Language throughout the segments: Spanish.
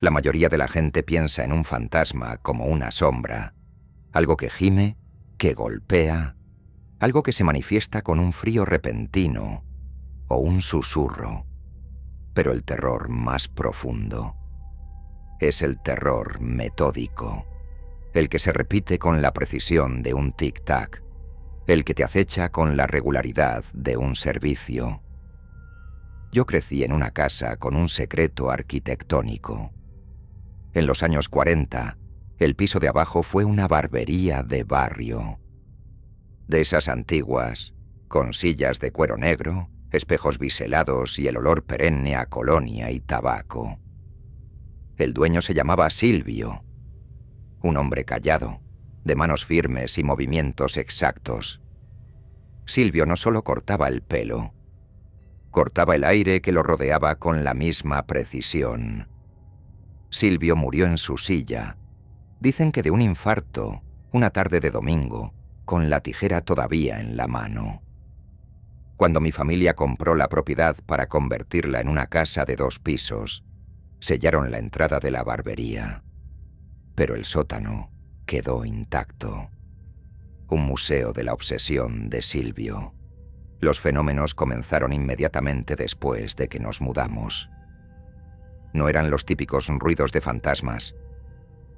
La mayoría de la gente piensa en un fantasma como una sombra, algo que gime, que golpea, algo que se manifiesta con un frío repentino o un susurro. Pero el terror más profundo es el terror metódico, el que se repite con la precisión de un tic-tac, el que te acecha con la regularidad de un servicio. Yo crecí en una casa con un secreto arquitectónico. En los años 40, el piso de abajo fue una barbería de barrio. De esas antiguas, con sillas de cuero negro, espejos biselados y el olor perenne a colonia y tabaco. El dueño se llamaba Silvio, un hombre callado, de manos firmes y movimientos exactos. Silvio no solo cortaba el pelo, cortaba el aire que lo rodeaba con la misma precisión. Silvio murió en su silla. Dicen que de un infarto, una tarde de domingo, con la tijera todavía en la mano. Cuando mi familia compró la propiedad para convertirla en una casa de 2 pisos, sellaron la entrada de la barbería. Pero el sótano quedó intacto. Un museo de la obsesión de Silvio. Los fenómenos comenzaron inmediatamente después de que nos mudamos. No eran los típicos ruidos de fantasmas.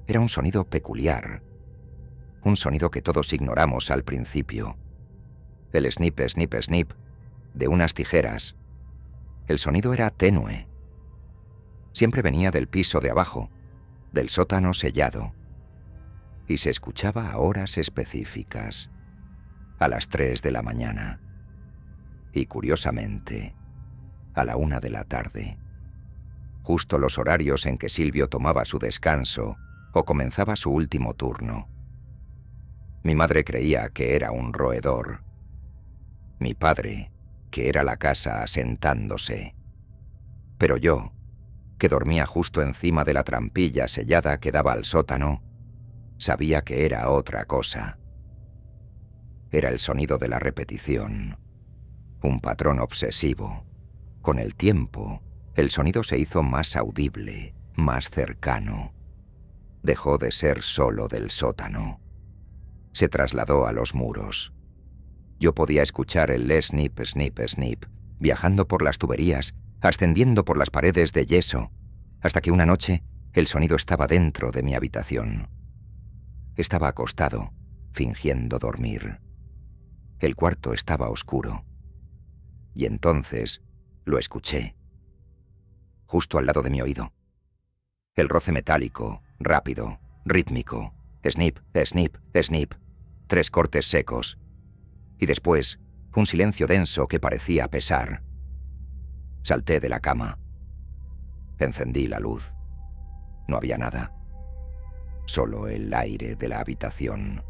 Era un sonido peculiar. Un sonido que todos ignoramos al principio. El snip, snip, snip de unas tijeras. El sonido era tenue. Siempre venía del piso de abajo, del sótano sellado. Y se escuchaba a horas específicas, a las 3 de la mañana. Y curiosamente, a la 1 de la tarde. Justo los horarios en que Silvio tomaba su descanso o comenzaba su último turno. Mi madre creía que era un roedor. Mi padre, que era la casa asentándose. Pero yo, que dormía justo encima de la trampilla sellada que daba al sótano, sabía que era otra cosa. Era el sonido de la repetición, un patrón obsesivo. Con el tiempo, el sonido se hizo más audible, más cercano. Dejó de ser solo del sótano. Se trasladó a los muros. Yo podía escuchar el snip, snip, snip, viajando por las tuberías, ascendiendo por las paredes de yeso, hasta que una noche el sonido estaba dentro de mi habitación. Estaba acostado, fingiendo dormir. El cuarto estaba oscuro. Y entonces lo escuché. Justo al lado de mi oído. El roce metálico, rápido, rítmico. Snip, snip, snip. 3 cortes secos. Y después, un silencio denso que parecía pesar. Salté de la cama. Encendí la luz. No había nada. Solo el aire de la habitación.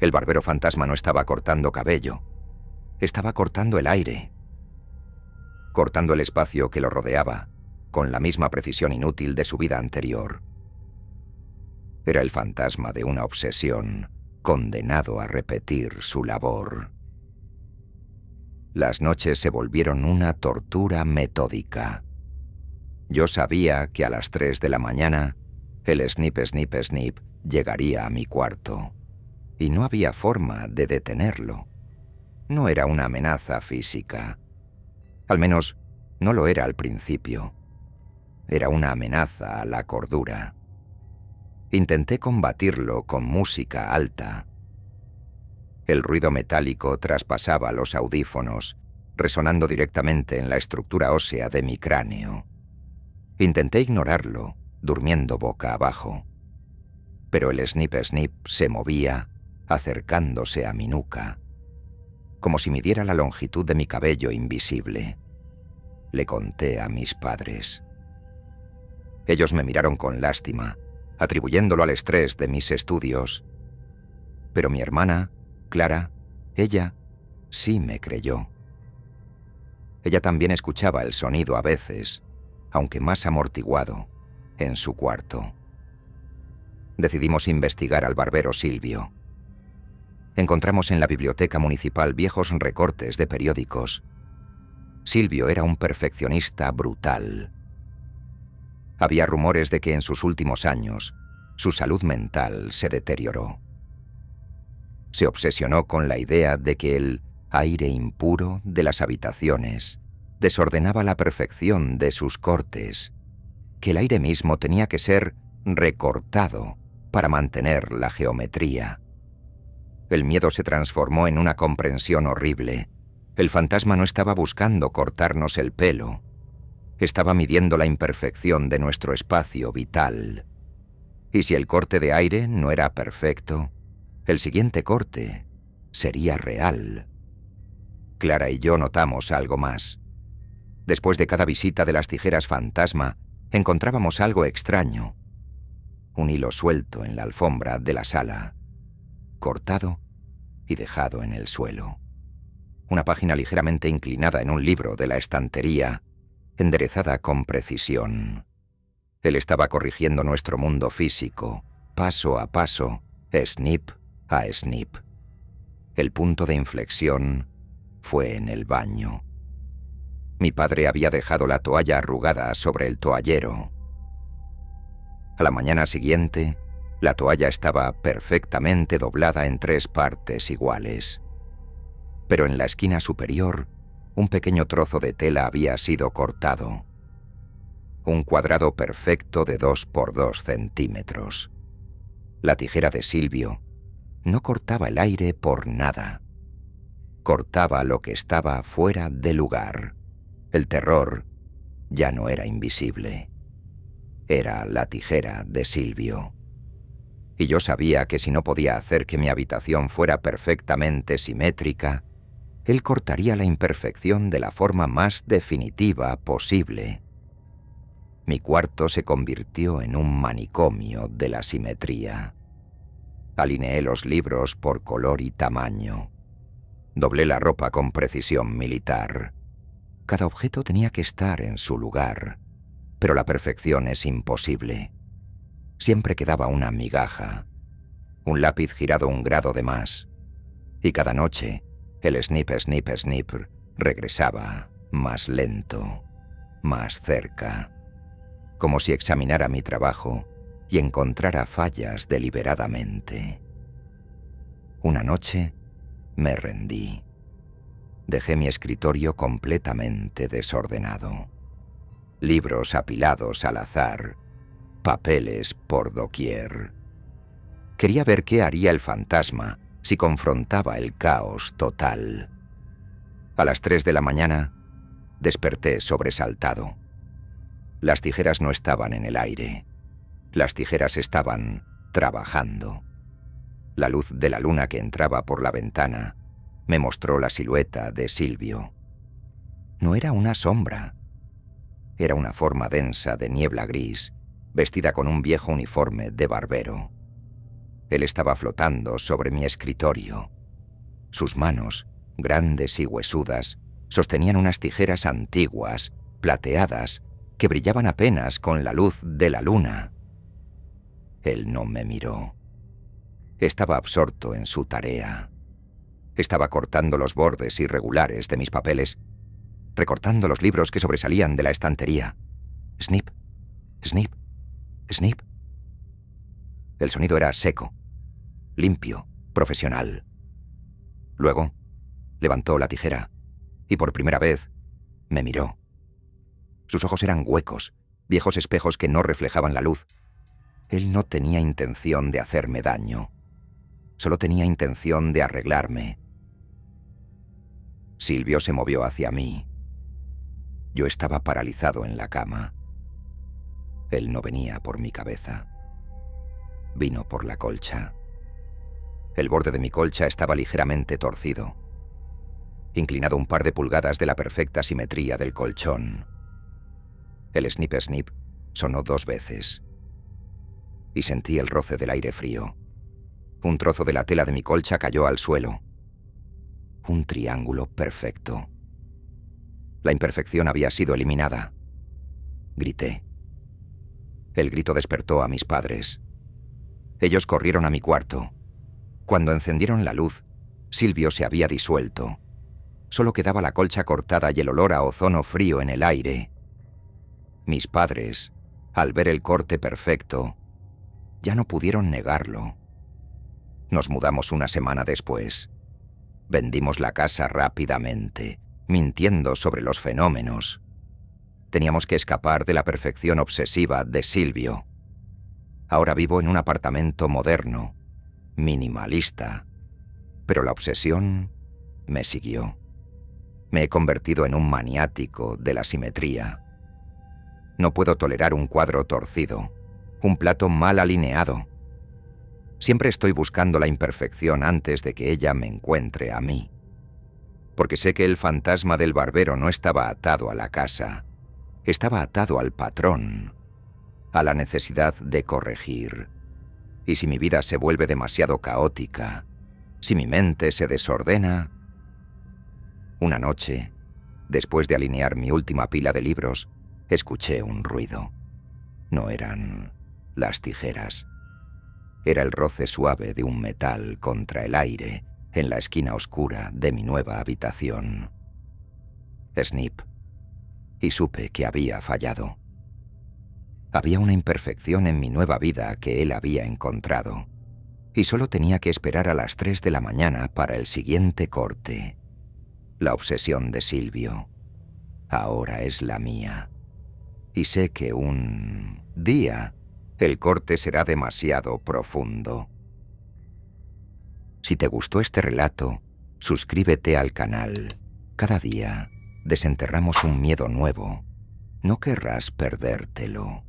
El barbero fantasma no estaba cortando cabello. Estaba cortando el aire. Cortando el espacio que lo rodeaba, con la misma precisión inútil de su vida anterior. Era el fantasma de una obsesión, condenado a repetir su labor. Las noches se volvieron una tortura metódica. Yo sabía que a las 3 de la mañana, el snip, snip, snip llegaría a mi cuarto. Y no había forma de detenerlo. No era una amenaza física. Al menos, no lo era al principio. Era una amenaza a la cordura. Intenté combatirlo con música alta. El ruido metálico traspasaba los audífonos, resonando directamente en la estructura ósea de mi cráneo. Intenté ignorarlo, durmiendo boca abajo. Pero el snip snip se movía, acercándose a mi nuca, como si midiera la longitud de mi cabello invisible. Le conté a mis padres. Ellos me miraron con lástima, atribuyéndolo al estrés de mis estudios. Pero mi hermana, Clara, ella sí me creyó. Ella también escuchaba el sonido a veces, aunque más amortiguado, en su cuarto. Decidimos investigar al barbero Silvio. Encontramos en la biblioteca municipal viejos recortes de periódicos. Silvio era un perfeccionista brutal. Había rumores de que en sus últimos años su salud mental se deterioró. Se obsesionó con la idea de que el aire impuro de las habitaciones desordenaba la perfección de sus cortes, que el aire mismo tenía que ser recortado para mantener la geometría. El miedo se transformó en una comprensión horrible. El fantasma no estaba buscando cortarnos el pelo. Estaba midiendo la imperfección de nuestro espacio vital. Y si el corte de aire no era perfecto, el siguiente corte sería real. Clara y yo notamos algo más. Después de cada visita de las tijeras fantasma, encontrábamos algo extraño. Un hilo suelto en la alfombra de la sala, cortado y dejado en el suelo. Una página ligeramente inclinada en un libro de la estantería, enderezada con precisión. Él estaba corrigiendo nuestro mundo físico, paso a paso, snip a snip. El punto de inflexión fue en el baño. Mi padre había dejado la toalla arrugada sobre el toallero. A la mañana siguiente, la toalla estaba perfectamente doblada en 3 partes iguales. Pero en la esquina superior, un pequeño trozo de tela había sido cortado. Un cuadrado perfecto de 2 por 2 centímetros. La tijera de Silvio no cortaba el aire por nada. Cortaba lo que estaba fuera de lugar. El terror ya no era invisible. Era la tijera de Silvio. Y yo sabía que si no podía hacer que mi habitación fuera perfectamente simétrica, él cortaría la imperfección de la forma más definitiva posible. Mi cuarto se convirtió en un manicomio de la simetría. Alineé los libros por color y tamaño. Doblé la ropa con precisión militar. Cada objeto tenía que estar en su lugar, pero la perfección es imposible. Siempre quedaba una migaja, un lápiz girado 1 grado de más, y cada noche el snip, snip, snip regresaba más lento, más cerca, como si examinara mi trabajo y encontrara fallas deliberadamente. Una noche me rendí. Dejé mi escritorio completamente desordenado. Libros apilados al azar, papeles por doquier. Quería ver qué haría el fantasma si confrontaba el caos total. A las 3 de la mañana, desperté sobresaltado. Las tijeras no estaban en el aire. Las tijeras estaban trabajando. La luz de la luna que entraba por la ventana me mostró la silueta de Silvio. No era una sombra. Era una forma densa de niebla gris, vestida con un viejo uniforme de barbero. Él estaba flotando sobre mi escritorio. Sus manos, grandes y huesudas, sostenían unas tijeras antiguas, plateadas, que brillaban apenas con la luz de la luna. Él no me miró. Estaba absorto en su tarea. Estaba cortando los bordes irregulares de mis papeles, recortando los libros que sobresalían de la estantería. Snip, snip, snip. El sonido era seco, limpio, profesional. Luego, levantó la tijera y por primera vez me miró. Sus ojos eran huecos, viejos espejos que no reflejaban la luz. Él no tenía intención de hacerme daño. Solo tenía intención de arreglarme. Silvio se movió hacia mí. Yo estaba paralizado en la cama. Él no venía por mi cabeza. Vino por la colcha. El borde de mi colcha estaba ligeramente torcido, inclinado 1 par de pulgadas de la perfecta simetría del colchón. El snip snip sonó 2 veces. Y sentí el roce del aire frío. Un trozo de la tela de mi colcha cayó al suelo. Un triángulo perfecto. La imperfección había sido eliminada. Grité. El grito despertó a mis padres. Ellos corrieron a mi cuarto. Cuando encendieron la luz, Silvio se había disuelto. Solo quedaba la colcha cortada y el olor a ozono frío en el aire. Mis padres Al ver el corte perfecto, ya no pudieron negarlo. Nos mudamos una semana después. Vendimos la casa rápidamente, mintiendo sobre los fenómenos. Teníamos que escapar de la perfección obsesiva de Silvio. Ahora vivo en un apartamento moderno, minimalista, pero la obsesión me siguió. Me he convertido en un maniático de la simetría. No puedo tolerar un cuadro torcido, un plato mal alineado. Siempre estoy buscando la imperfección antes de que ella me encuentre a mí. Porque sé que el fantasma del barbero no estaba atado a la casa, estaba atado al patrón, a la necesidad de corregir. Y si mi vida se vuelve demasiado caótica, si mi mente se desordena... Una noche, después de alinear mi última pila de libros, escuché un ruido. No eran las tijeras. Era el roce suave de un metal contra el aire en la esquina oscura de mi nueva habitación. Snip. Y supe que había fallado. Había una imperfección en mi nueva vida que él había encontrado, y solo tenía que esperar a las 3 de la mañana para el siguiente corte. La obsesión de Silvio ahora es la mía. Y sé que un día el corte será demasiado profundo. Si te gustó este relato, suscríbete al canal. Cada día desenterramos un miedo nuevo. No querrás perdértelo.